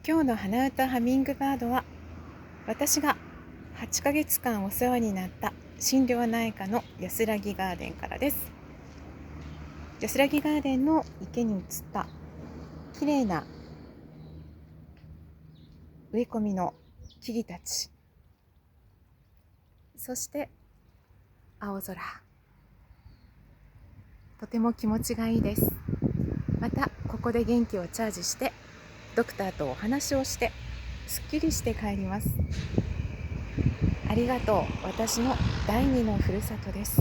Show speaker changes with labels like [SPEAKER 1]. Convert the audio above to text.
[SPEAKER 1] 今日の花歌ハミングバードは、私が8ヶ月間お世話になった心療内科の安らぎガーデンからです。安らぎガーデンの池に映った綺麗な植え込みの木々たち、そして青空、とても気持ちがいいです。またここで元気をチャージして、ドクターとお話をしてすっきりして帰ります。ありがとう。私の第二のふるさとです。